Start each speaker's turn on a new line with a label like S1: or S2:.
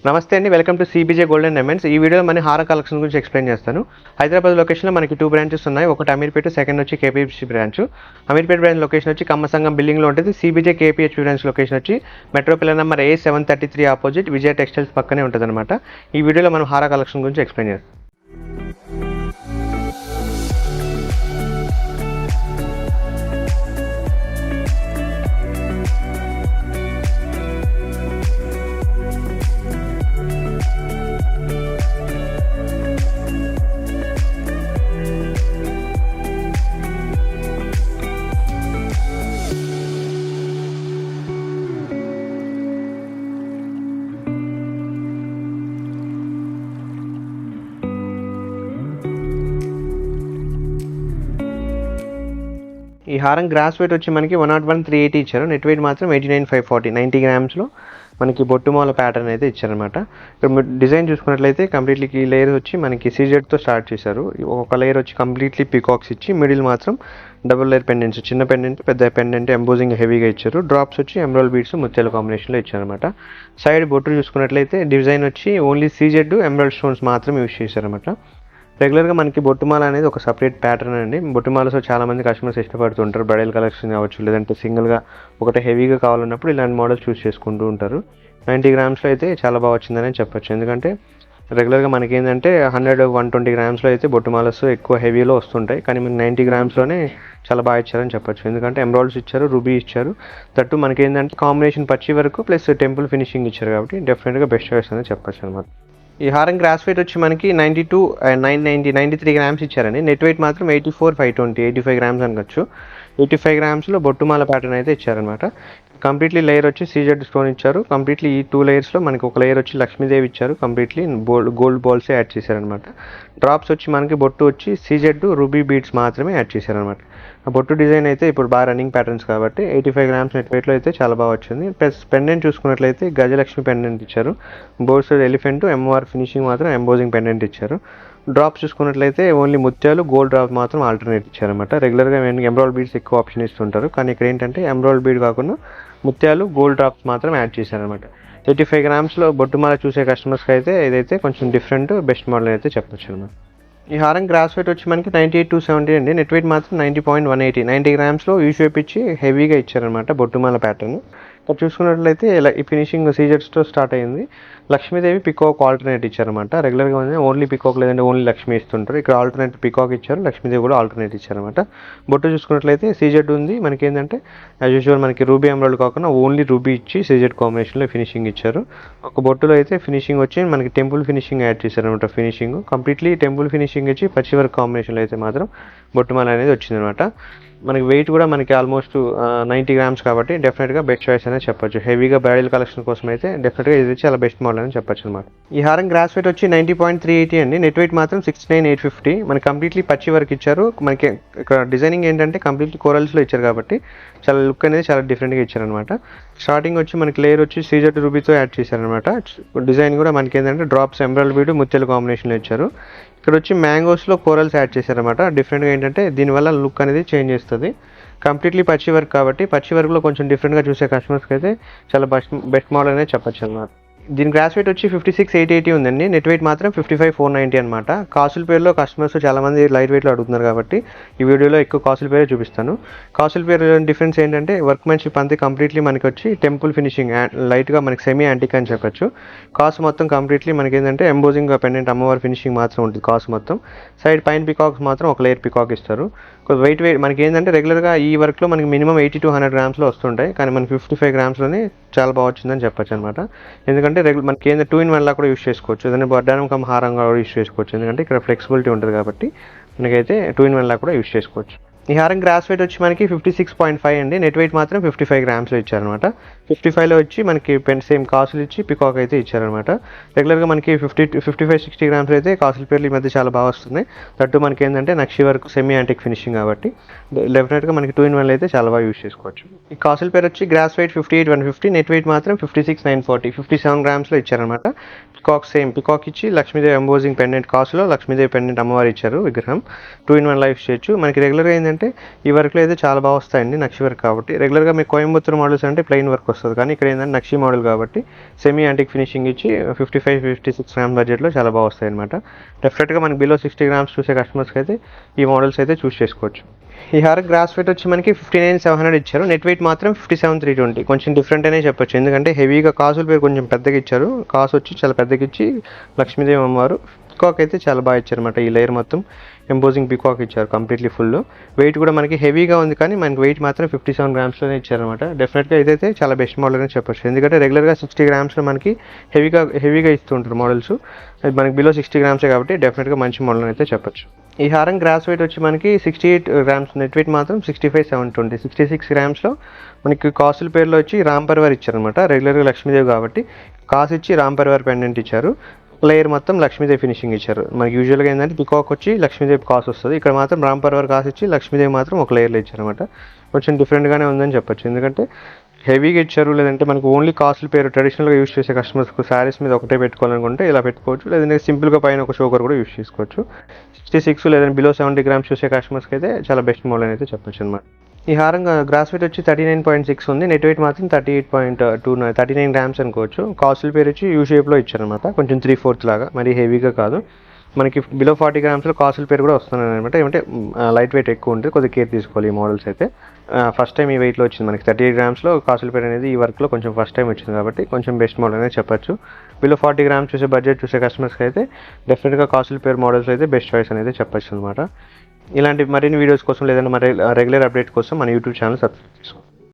S1: నమస్తే అండి, welcome to CBJ golden diamonds. ఈ వీడియోలో మన హార కలెక్షన్ గురించి ఎక్స్ప్లెయిన్ చేస్తాను. హైదరాబాద్ లొకేషన్లో మనకి 2 బ్రాంచెస్ ఉన్నాయి. ఒకటి అమీర్పేట, సెకండ్ వచ్చి KPH branch. Ameerpet branch location వచ్చి కమ్మసంగం బిల్డింగ్లో ఉంటుంది. సిబిజే కేపీహెచ్ బ్రాంచ్ లొకేషన్ వచ్చి metro pillar number A733 opposite Vijaya textiles పక్కనే ఉంటుంది అనమాట. ఈ వీడియోలో మనం హార కలెక్షన్ గురించి ఎక్స్ప్లెయిన్ చేస్తాం. ఈ హారం గ్రాస్ వెయిట్ వచ్చి మనకి 101,380 ఇచ్చారు. నెట్ వెయిట్ మాత్రం 89,540, 90 గ్రామ్స్లో మనకి బొట్టుమాల ప్యాటర్న్ అయితే ఇచ్చారనమాట. ఇక్కడ డిజైన్ చూసుకున్నట్లయితే కంప్లీట్లీ ఈ లేయర్ వచ్చి మనకి సీజెడ్తో స్టార్ట్ చేశారు. ఒక లేయర్ వచ్చి కంప్లీట్లీ పికాక్స్ ఇచ్చి మిడిల్ మాత్రం డబుల్ లేయర్ పెండెంట్స్, చిన్న పెండెంట్ పెద్ద పెండెంట్ ఎంబోజింగ్ హెవీగా ఇచ్చారు. డ్రాప్స్ వచ్చి ఎమరాల్డ్ బీడ్స్ ముత్యాల కాంబినేషన్లో ఇచ్చారనమాట. సైడ్ బొట్టు చూసుకున్నట్లయితే డిజైన్ వచ్చి ఓన్లీ సీజెడ్ ఎమరాల్డ్ స్టోన్స్ మాత్రం యూజ్ చేశారనమాట. రెగ్యులర్గా మనకి బొట్టుమాల అనేది ఒక సపరేట్ ప్యాటర్న్ అండి. బొట్టుమాలతో చాలామంది కస్టమర్స్ ఇష్టపడుతుంటారు. బ్రైడల్ కలెక్షన్ కావచ్చు, లేదంటే సింగిల్గా ఒకటే హెవీగా కావాలన్నప్పుడు ఇలాంటి మోడల్స్ చూస్ చేసుకుంటూ ఉంటారు. 90 గ్రామ్స్లో అయితే చాలా బాగా వచ్చిందని చెప్పొచ్చు. ఎందుకంటే రెగ్యులర్గా మనకి ఏంటంటే 100-120 గ్రామ్స్లో అయితే బొట్టుమాలస్ ఎక్కువ హెవీలో వస్తుంటాయి. కానీ మీకు 90 గ్రామ్స్లోనే చాలా బాగా ఇచ్చారని చెప్పొచ్చు. ఎందుకంటే ఎమరాల్డ్స్ ఇచ్చారు, రూబీ ఇచ్చారు, తట్టు మనకి ఏంటంటే కాంబినేషన్ పచ్చి వరకు ప్లస్ టెంపుల్ ఫినిషింగ్ ఇచ్చారు. కాబట్టి డెఫినెట్గా బెస్ట్ చాయిస్ అని చెప్పొచ్చు అనమాట. ఈ హారం గ్రాస్ వెయిట్ వచ్చి మనకి 93 గ్రామ్స్ ఇచ్చారండి. నెట్ వెయిట్ మాత్రం 84,520, 85 గ్రామ్స్ అనుకోవచ్చు. 85 గ్రామ్స్లో బొట్టుమాల ప్యాటర్న్ అయితే ఇచ్చారనమాట. కంప్లీట్లీ లేయర్ వచ్చి సీజెడ్ స్టోన్ ఇచ్చారు. కంప్లీట్లీ ఈ 2 లేయర్స్లో మనకి ఒక లేయర్ వచ్చి లక్ష్మీదేవి ఇచ్చారు. కంప్లీట్లీ గోల్డ్ బాల్సే యాడ్ చేశారనమాట. డ్రాప్స్ వచ్చి మనకి బొట్టు వచ్చి సీజెడ్ రూబీ బీడ్స్ మాత్రమే యాడ్ చేశారనమాట. ఆ బొట్టు డిజైన్ అయితే ఇప్పుడు బాగా రన్నింగ్ ప్యాటర్న్స్ కాబట్టి 85 గ్రామ్స్ నెట్ వెయిట్లో అయితే చాలా బాగా వచ్చింది. ప్లస్ పెండెంట్ చూసుకున్నట్లయితే గజలక్ష్మి పెండెంట్ ఇచ్చారు. బోర్డ్స్ ఎలిఫెంట్ ఎంఆర్ ఫినిషింగ్ మాత్రం ఎంబోజింగ్ పెండెంట్ ఇచ్చారు. డ్రాప్స్ చూసుకున్నట్లయితే ఓన్లీ ముత్యాలు గోల్డ్ డ్రాప్ మాత్రం ఆల్టర్నేట్ ఇచ్చారనమాట. రెగ్యులర్గా ఎమరాల్డ్ బీడ్స్ ఎక్కువ ఆప్షన్ ఇస్తుంటారు, కానీ ఇక్కడ ఏంటంటే ఎమరాల్డ్ బీడ్ కాకుండా ముత్యాలు గోల్డ్ డ్రాప్స్ మాత్రం యాడ్ చేశారనమాట. 85 గ్రామ్స్లో బొట్టుమాల చూసే కస్టమర్స్కి అయితే ఇదైతే కొంచెం డిఫరెంట్ బెస్ట్ మోడల్ అయితే చెప్పొచ్చు అనమాట. ఈ హారం గ్రాస్ వెయిట్ వచ్చి మనకి 98,270 అండి. నెట్ వెయిట్ మాత్రం 90.180, 90 గ్రామ్స్లో యూ షేప్ ఇచ్చి హెవీగా ఇచ్చారనమాట బొట్టుమాల ప్యాటర్న్. ఇక్కడ చూసుకున్నట్లయితే ఇలా ఈ ఫినిషింగ్ సీజర్స్తో స్టార్ట్ అయింది. లక్ష్మీదేవి పికాక్ ఆల్టర్నేట్ ఇచ్చారనమాట. రెగ్యులర్గా ఓన్లీ పికాక్ లేదంటే ఓన్లీ లక్ష్మీ ఇస్తుంటారు. ఇక్కడ ఆల్టర్నేట్ పికాక్ ఇచ్చారు, లక్ష్మీదేవి కూడా ఆల్టర్నేట్ ఇచ్చారనమాట. బొట్టు చూసుకున్నట్లయితే సీజెడ్ ఉంది. మనకి ఏంటంటే యాజ్ యూజువల్ మనకి రూబీ ఎమరాల్డ్ కాకుండా ఓన్లీ రూబీ ఇచ్చి సీజెడ్ కాంబినేషన్లో ఫినిషింగ్ ఇచ్చారు. ఒక బొట్టులో అయితే ఫినిషింగ్ వచ్చి మనకి టెంపుల్ ఫినిషింగ్ యాడ్ చేశారనమాట. ఫినిషింగ్ కంప్లీట్లీ టెంపుల్ ఫినిషింగ్ ఇచ్చి పచ్చి వర్క్ కాంబినేషన్లో అయితే మాత్రం బొట్టుమాల అనేది వచ్చిందనమాట. మనకి వెయిట్ కూడా మనకి ఆల్మోస్ట్ 90 గ్రామ్స్ కాబట్టి డెఫినెట్గా బెస్ట్ చాయిస్ అనేది చెప్పొచ్చు. హెవీగా బ్రైడల్ కలెక్షన్ కోసం అయితే డెఫినెట్గా ఇది చాలా బెస్ట్ మోడల్ అని చెప్పొచ్చు అనమాట. ఈ హారం గ్రాస్ వెయిట్ వచ్చి 90.380 అండి. నెట్ వెయిట్ మాత్రం 69,850. మనకి కంప్లీట్లీ పచ్చి వర్క్ ఇచ్చారు. మనకి ఇక్కడ డిజైనింగ్ ఏంటంటే కంప్లీట్లీ కోరల్స్లో ఇచ్చారు కాబట్టి చాలా లుక్ అనేది చాలా డిఫరెంట్గా ఇచ్చారనమాట. స్టార్టింగ్ వచ్చి మనకి లేయర్ వచ్చి సీజెడ్ రూబీతో యాడ్ చేశారనమాట. డిజైన్ కూడా మనకి ఏంటంటే డ్రాప్స్ ఎమరాల్డ్ బీడ్ ముత్యాల కాంబినేషన్లో ఇచ్చారు. ఇక్కడ వచ్చి మ్యాంగోస్లో కోరల్స్ యాడ్ చేశారనమాట. డిఫరెంట్గా ఏంటంటే దీనివల్ల లుక్ అనేది చేంజ్ చేస్తుంది. కంప్లీట్లీ పచ్చి వర్క్ కాబట్టి పచ్చి వర్క్లో కొంచెం డిఫరెంట్గా చూసే కస్టమర్స్కి అయితే చాలా బెస్ట్ మోడల్ అనేది చెప్పచ్చు అనమాట. దీని గ్రాస్ వెయిట్ వచ్చి 56,880 ఉందండి. నెట్ వెయిట్ మాత్రం 55,490 అనమాట. కాసుల పేరులో కస్టమర్స్ చాలామంది లైట్ వెయిట్లో అడుగుతున్నారు కాబట్టి ఈ వీడియోలో ఎక్కువ కాసుల పేరే చూపిస్తాను. కాసుల పేరు డిఫరెన్స్ ఏంటంటే వర్క్మెన్షిప్ అంతే కంప్లీట్లీ మనకి వచ్చి టెంపుల్ ఫినిషింగ్ లైట్గా మనకి సెమీ యాంటిక్ అని చెప్పచ్చు. కాసు మొత్తం కంప్లీట్లీ మనకి ఏంటంటే ఎంబోజింగ్ పెండెంట్ అమ్మవారి ఫినిషింగ్ మాత్రం ఉంటుంది. కాసు మొత్తం సైడ్ పైన పికాక్స్ మాత్రం ఒక లేయర్ పికాక్ ఇస్తారు. వెయిట్ మనకి ఏంటంటే రెగ్యులర్గా ఈ వర్క్లో మనకి మినిమం 80-100 గ్రామ్స్లో వస్తుంటాయి, కానీ మనకి 55 గ్రామ్స్లోనే చాలా బాగా వచ్చిందని చెప్పొచ్చు అనమాట. ఎందుకంటే మనకి ఏంటంటే 2-in-1 లా కూడా యూస్ చేసుకోవచ్చు. ఏదైనా వడ్డానం కమ్ హారంగా కూడా యూస్ చేసుకోవచ్చు. ఎందుకంటే ఇక్కడ ఫ్లెక్సిబిలిటీ ఉంటుంది కాబట్టి మనకైతే 2-in-1 లా కూడా యూస్ చేసుకోవచ్చు. ఈ హారం గ్రాస్ వెయిట్ వచ్చి మనకి 56.5 అండి. నెట్ వెయిట్ మాత్రం 55 గ్రామ్స్లో ఇచ్చారనమాట. 55లో వచ్చి మనకి సేమ్ కాసులు ఇచ్చి పికాక్ అయితే ఇచ్చారనమాట. రెగ్యులర్గా మనకి 55-60 గ్రామ్స్ అయితే కాసుల పేర్లు ఈ మధ్య చాలా బాగా వస్తున్నాయి. తట్టు మనకి ఏంటంటే నక్షి వరకు సెమీ యాంటిక్ ఫినిషింగ్ కాబట్టి డెఫినెట్గా మనకి 2-in-1 అయితే చాలా బాగా యూస్ చేసుకోవచ్చు. ఈ కాసుల పేరు వచ్చి గ్రాస్ వెయిట్ 58,150, నెట్ వెయిట్ మాత్రం 56,940, 57 గ్రామ్స్లో ఇచ్చారనమాట. పికాక్ ఇచ్చి లక్ష్మీదేవి ఎంబోజింగ్ పెండెంట్ కాస్ట్లో లక్ష్మీదేవి పెండెంట్ అమ్మవారు ఇచ్చారు విగ్రహం. 2-in-1 లైఫ్ చేయొచ్చు. మనకి రెగ్యులర్గా ఏంటంటే ఈ వర్క్లో అయితే చాలా బాగా వస్తాయండి, నక్షి వర్క్ కాబట్టి. రెగ్యులర్గా మీకు కోయంబత్తూర్ మోడల్స్ అంటే ప్లెయిన్ వర్క్ వస్తుంది, కానీ ఇక్కడ ఏంటంటే నక్షి మోడల్ కాబట్టి సెమీ యాంటిక్ ఫినిషింగ్ ఇచ్చి 55-56 గ్రామ్స్ బడ్జెట్లో చాలా బాగా వస్తాయి అనమాట. డెఫినెట్గా మనకి బిలో 60 గ్రామ్స్ చూసే కస్టమర్స్కి అయితే ఈ మోడల్స్ అయితే చూస్ చేసుకోవచ్చు. ఈ హారం గ్రాస్ వెయిట్ వచ్చి మనకి 59,700 ఇచ్చారు. నెట్ వెయిట్ మాత్రం 57,320. కొంచెం డిఫరెంట్ అనే చెప్పొచ్చు, ఎందుకంటే హెవీగా కాసుల పేరు కొంచెం పెద్దగా ఇచ్చారు. కాసు వచ్చి చాలా పెద్దగా ఇచ్చి లక్ష్మీదేవి అమ్మవారు పికాక్ అయితే చాలా బాగా ఇచ్చారన్నమాట. ఈ లేయర్ మొత్తం ఎంబోజింగ్ పికాక్ ఇచ్చారు కంప్లీట్లీ ఫుల్. వెయిట్ కూడా మనకి హెవీగా ఉంది, కానీ మనకి వెయిట్ మాత్రం 57 గ్రామ్స్లోనే ఇచ్చారనమాట. డెఫినెట్గా ఇదైతే చాలా బెస్ట్ మోడల్ అని చెప్పొచ్చు, ఎందుకంటే రెగ్యులర్గా 60 గ్రామ్స్లో మనకి హెవీగా ఇస్తుంటారు మోడల్స్. అది మనకి బిలో 60 గ్రామ్సే కాబట్టి డెఫినెట్గా మంచి మోడల్ అయితే చెప్పొచ్చు. ఈ హారం గ్రాస్ వెయిట్ వచ్చి మనకి 68 గ్రామ్స్, నెట్ వెయిట్ మాత్రం 65,720. 66 గ్రామ్స్లో మనకి కాసుల పేర్లో వచ్చి రామ్ పరివార్ ఇచ్చారనమాట. రెగ్యులర్గా లక్ష్మీదేవి కాబట్టి కాసు ఇచ్చి రామ్ పరివార్ పెండెంట్ ఇచ్చారు. లేయర్ మొత్తం లక్ష్మీదేవి ఫినిషింగ్ ఇచ్చారు. మనకి యూజువల్గా ఏంటంటే పికాక్ వచ్చి లక్ష్మీదేవి కాసు వస్తుంది, ఇక్కడ మాత్రం రామ్ పరివార్ కాసు ఇచ్చి లక్ష్మీదేవి మాత్రం ఒక లేయర్లో ఇచ్చారనమాట. కొంచెం డిఫరెంట్గానే ఉందని చెప్పొచ్చు, ఎందుకంటే హెవీగా ఇచ్చారు. లేదంటే మనకు ఓన్లీ కాస్ట్లీ పేరు ట్రెడిషనల్గా యూస్ చేసే కస్టమర్స్కి శారీస్ మీద ఒకటే పెట్టుకోవాలనుకుంటే ఇలా పెట్టుకోవచ్చు, లేదంటే సింపుల్గా పైన ఒక షోకర్ కూడా యూస్ చేసుకోవచ్చు. 66 లేదంటే బిలో 70 గ్రామ్స్ చూసే కస్టమర్స్కి అయితే చాలా బెస్ట్ మోడల్ అయితే చెప్పొచ్చు అనమాట. ఈ హారం గ్రాస్ వెయిట్ వచ్చి 39.6 ఉంది. నెట్ వెయిట్ మాత్రం 39 గ్రామ్స్ అనుకోవచ్చు. కాస్ట్లీ పేరు వచ్చి యూ షేప్లో ఇచ్చారనమాట, కొంచెం 3/4 లాగా, మరి హెవీగా కాదు. మనకి బిలో 40 గ్రామ్స్లో కాసుల పేరు కూడా వస్తున్నాయి అనమాట. ఏమంటే లైట్ వెయిట్ ఎక్కువ ఉంటుంది, కొద్దిగా కేర్ తీసుకోవాలి ఈ మోడల్స్ అయితే. ఫస్ట్ టైం ఈ వెయిట్లో వచ్చింది మనకి 38 గ్రామ్స్లో కాసుల పేరు అనేది ఈ వర్క్లో కొంచెం ఫస్ట్ టైం వచ్చింది కాబట్టి కొంచెం బెస్ట్ మోడల్ అనేది చెప్పొచ్చు. బిలో 40 గ్రామ్స్ చూసే బడ్జెట్ చూసే కస్టమర్స్కి అయితే డెఫినెట్గా కాసుల పేరు మోడల్స్ అయితే బెస్ట్ చాయిస్ అనేది చెప్పొచ్చు అనమాట. ఇలాంటి మరిన్ని వీడియోస్ కోసం లేదంటే మరి రెగ్యులర్ అప్డేట్ కోసం మన యూట్యూబ్ ఛానల్ సబ్స్క్రైబ్ చేసుకోండి.